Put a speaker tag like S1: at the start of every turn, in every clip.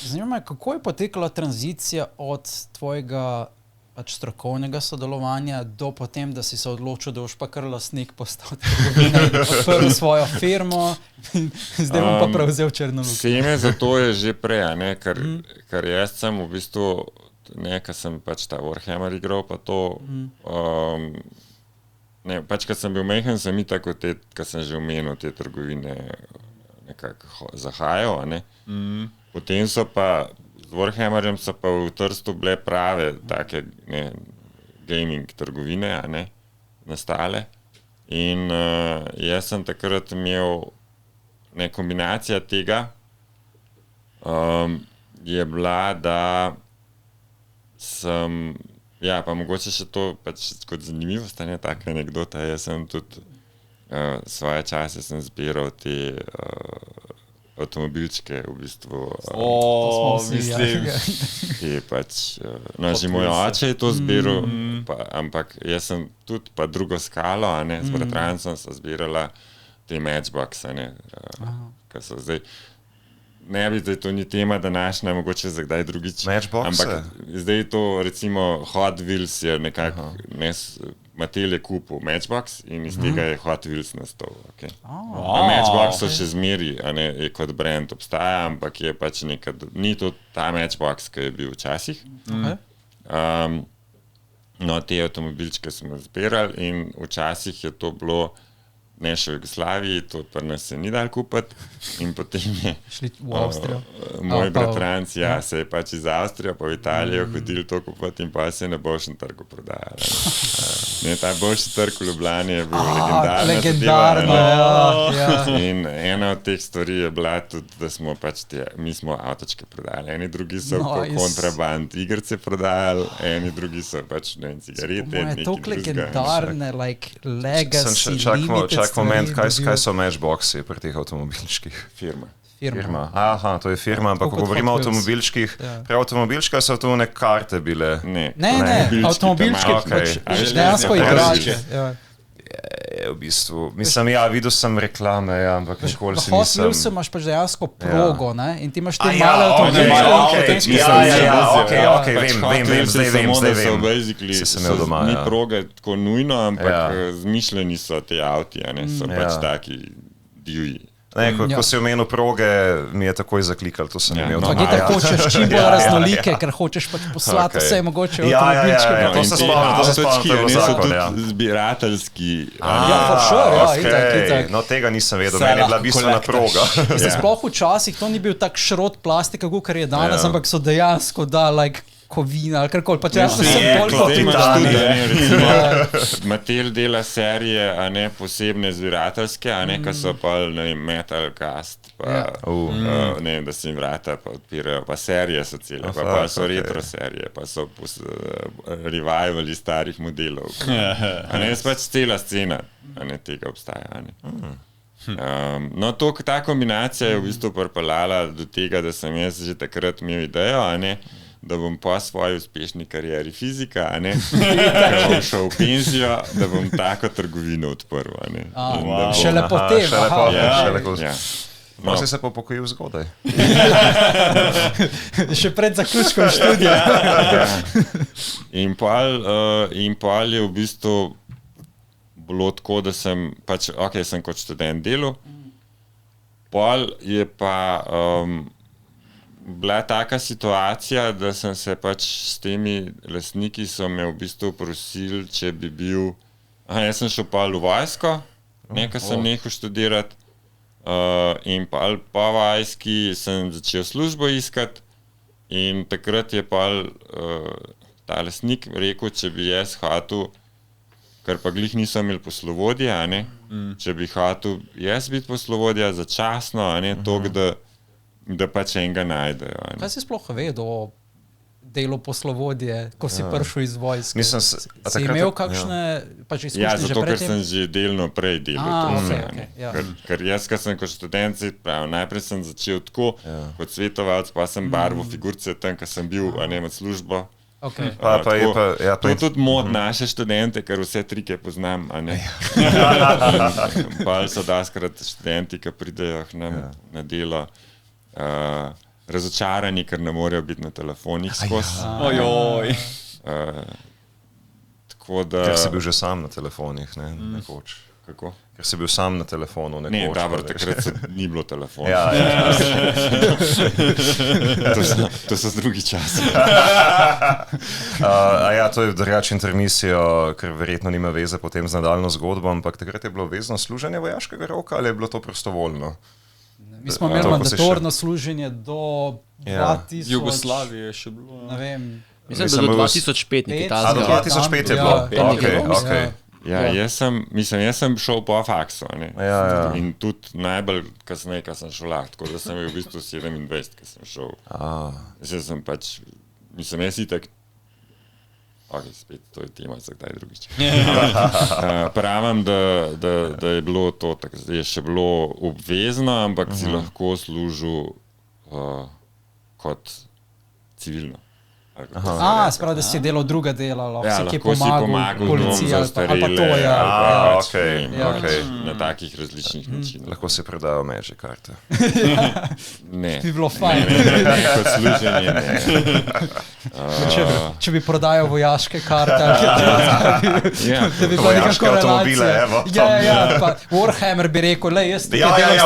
S1: Zanima me, kako je potekala tranzicija od tvojega strokovnega sodelovanja do potem, da si se odločil, da boš pa kar lastnik postal trgovine in odprl svojo firmo, zdaj bom pa prevzel Črnoluk.
S2: Seme za to je že prej, ne, ker jaz sem v bistvu, ker sem pač ta Warhammer igral, pa to, pač, ker sem bil mehen, sem i tako ker sem že omenil te trgovine nekako zahajal, ne. Potem so pa z Warhammerjem so pa v Trstu bile prave take gaming trgovine, nastale. In jaz sem takrat imel kombinacija tega, je bila, da sem, pa mogoče še to pač kot zanimivost, taka anekdota, jaz sem tudi svoje čase sem zbiral te avtomobilčke v bistvu.
S3: Mislim.
S2: Ki pač, že moj oče je to zbiral, ampak jaz sem tudi pa drugo skalo, s bratrancem so zbirala te Matchboxe, ki so zdaj, ne bi zdaj to ni tema današnja, mogoče za kdaj drugič.
S4: Matchboxe?
S2: Ampak zdaj to recimo Hot Wheels je nekako, Mattel je kupil Matchbox in iz tega je Hot Wheels nastal. Okay. Matchbox so še zmeri, je kot brand obstaja, ampak je pač ni to ta Matchbox, ki je bil včasih. No, te avtomobilčke smo zbirali in včasih je to bilo ne še v Jugoslaviji, to pri nas se ni dal kupiti in potem je
S1: šli v Avstrijo.
S2: Moj bratranc, se je pač iz Avstrije pa v Italijo hodil to kupiti in pa se je na boljšem trgu prodajal. Ta boljši trg v Ljubljani je bil legendarna zadeva. In ena od teh stvari je bila tudi, da smo pač mi smo avtočke prodajali, eni drugi so po kontraband igrce prodajali, eni drugi so pač cigarete, nekaj drugega.
S1: Legendarne, legacy, limited
S4: Čak moment, kaj so Matchboxi pri teh avtomobilčkih?
S1: Firma.
S4: Aha, to je firma, ampak ko govorimo o avtomobilčkih, pri avtomobilčkih so to neke karte bile.
S1: Ne, avtomobilčki, dejansko igrače.
S4: V bistvu, mislim, videl sem reklame, ampak nikoli si nisem.
S1: Hot Wheels imaš pač dejansko progo, in ti imaš te male avtomobilčke.
S4: Vem, zdaj vem.
S2: Se sem imel doma, ni proge tako nujno, ampak zmišljeni so te avti, so pač taki divji.
S4: Ko si omenil proge, mi je takoj zaklikal, to sem imel doma.
S1: Gita, hočeš čim bolj raznolike, ker hočeš pač poslati vse mogoče avtomobilčke.
S4: To se spomnim, to je bilo zakon,
S2: zbirateljski.
S4: No, tega nisem vedel, meni je bila bistvena proga.
S1: Sploh včasih to ni bil tak šrot plastika, kar je danes, ampak so dejansko da, kovina ali karkoli, pa če sem bolj
S2: Mattel dela serije, posebne zbirateljske, ki so pa, Metal Cast, da se jim vrata pa odpirajo, pa serije so cele, pa so retro serije, pa so revivali starih modelov. Pač cela scena tega obstaja. No, ta kombinacija je v bistvu pripeljala do tega, da sem jaz že takrat imel idejo, da bom po svoji uspešni karieri fizika, da bom šel v penzijo, da bom tako trgovino odprl.
S1: Šele potem.
S4: Malo si se pa pokojil zgodaj.
S1: Še pred zaključkom študija.
S2: In pol je v bistvu bilo tako, da sem pač, sem kot študent delal, pol je pa bila taka situacija, da sem se pač s temi lastniki so me v bistvu prosili, če bi bil, jaz sem šel pol v vojsko, nekaj sem nehal študirati in pol po vojski sem začel službo iskati in takrat je pol ta lastnik rekel, če bi jaz hotel, ker pa glih nisem imel poslovodja, če bi hotel jaz biti poslovodja začasno, toliko, da pač enega najdejo.
S1: Kaj si sploh vedel o delu poslovodje, ko si prišel iz vojske? Si imel kakšne pač izkušnje že predtem?
S2: Zato, ker sem že delno prej delal. Ker jaz, ko sem kot študent, najprej sem začel tako, kot svetovalec, pa sem barval figurce tam, ko sem bil med službo. To je tudi mod naše študente, ker vse trike poznam. Pa so daskrat študenti, ki pridejo k nam na delo. razočarani, ker ne morejo biti na telefonih skozi.
S3: Ojoj.
S2: Tako da...
S4: Ker si bil že sam na telefonih, ne, nekoč.
S2: Kako?
S4: Ker si bil sam na telefonu nekoč.
S2: Ne, dobro, takrat ni bilo telefona.
S4: Ja.
S2: To so drugi časi.
S4: To je drugače intermisijo, ker verjetno nima veze potem z nadaljno zgodbo, ampak takrat je bilo obvezno služenje vojaškega roka ali je bilo to prostovoljno?
S1: Mi smo imeli mandatorno služenje do 2000...
S3: Jugoslavije je še bilo.
S1: Ne vem.
S5: Mislim, da do 2005 nekaj
S4: do 2005 je bilo?
S5: Ok.
S2: Ja, jaz sem šel po faksu.
S4: Ja.
S2: In tudi najbolj kasneje, ko sem šel lahko, tako da sem bil v bistvu 27, ko sem šel. Jaz sem pač, jaz itak, spet, to je tema za kdaj drugič. Pravim, da je bilo to, je še bilo obvezno, ampak si lahko služil kot civilno.
S1: Sprav, da si delal druga dela, lahko si
S2: pomagal
S1: policija ali pa to,
S4: Okay.
S2: Na takih različnih načinih.
S4: Lahko si predajal Magic karte.
S2: Ne.
S1: Bi bilo fajn.
S2: Ne, kot služenje ne.
S1: Če bi prodajal vojaške karte, da bi bila neka korelacija. Pa Warhammer bi rekel, jaz delam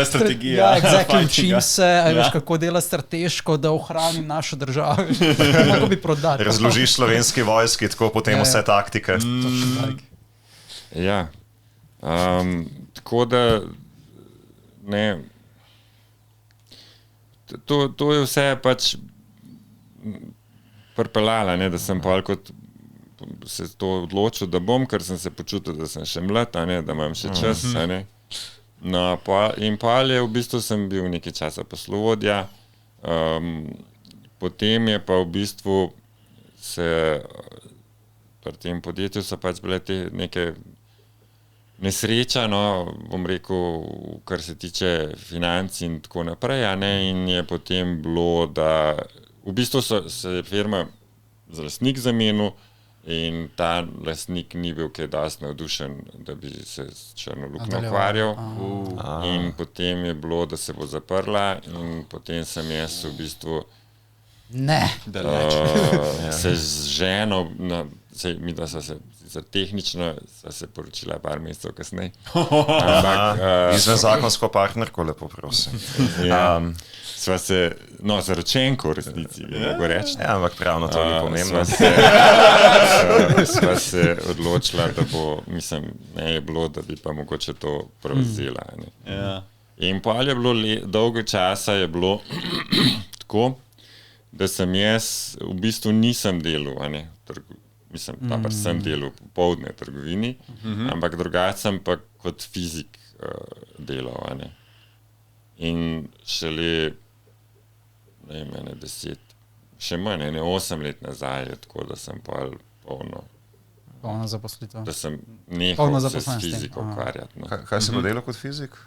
S1: strategijo. Ja, exactly, učim se, veš, kako dela strateško, da ohranim našo državo. Lahko bi prodal.
S4: Razložiš slovenski vojski, tako potem vse taktike.
S2: Ja. Tako da ne. To je vse pač pripeljala, da sem pa kot se to odločil, da bom, ker sem se počutil, da sem še mlad, da imam še čas. No, in pa je v bistvu sem bil nekaj časa poslovodja. Potem je pa v bistvu pri tem podjetju so pač bile te neke nesreča, bom rekel, kar se tiče financ in tako naprej, in je potem bilo, da v bistvu se je firma za lastnik zamenil in ta lastnik ni bil kaj dosti navdušen, da bi se s črno luknjo ukvarjal. In potem je bilo, da se bo zaprla in potem sem jaz v bistvu se z ženo, mi da so se tehnično se poročila par mesecev kasneje.
S4: Izven zakonsko partnerko, lepo prosim.
S2: Sva se, zaročenko v resnici, bi mogo reči.
S4: Ja, ampak pravno to ni pomembno.
S2: Sva se odločila, da bo, je bilo, da bi pa mogoče to prevzela. In pa je bilo dolgo časa je bilo tako, da sem jaz v bistvu nisem delal, sem delal popoldne v trgovini, ampak drugače sem pa kot fizik delal. In šele, ne vem, 10, še manj, 8 let nazaj je tako, da sem polno
S1: zaposlitev.
S2: Da sem nehal se s fiziko ukvarjati.
S4: Kaj si pa delal kot fizik?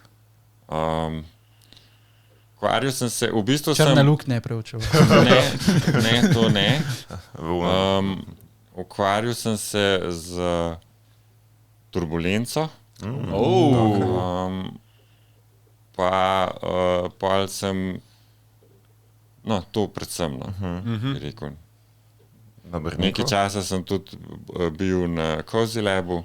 S2: Ukvarjal sem se, v bistvu
S1: Črne luknje preučil.
S2: Ne, to ne. Ukvarjal sem se z turbulenco. Pa sem, to predvsem, bi rekel. Nekaj časa sem tudi bil na Cozy Labu.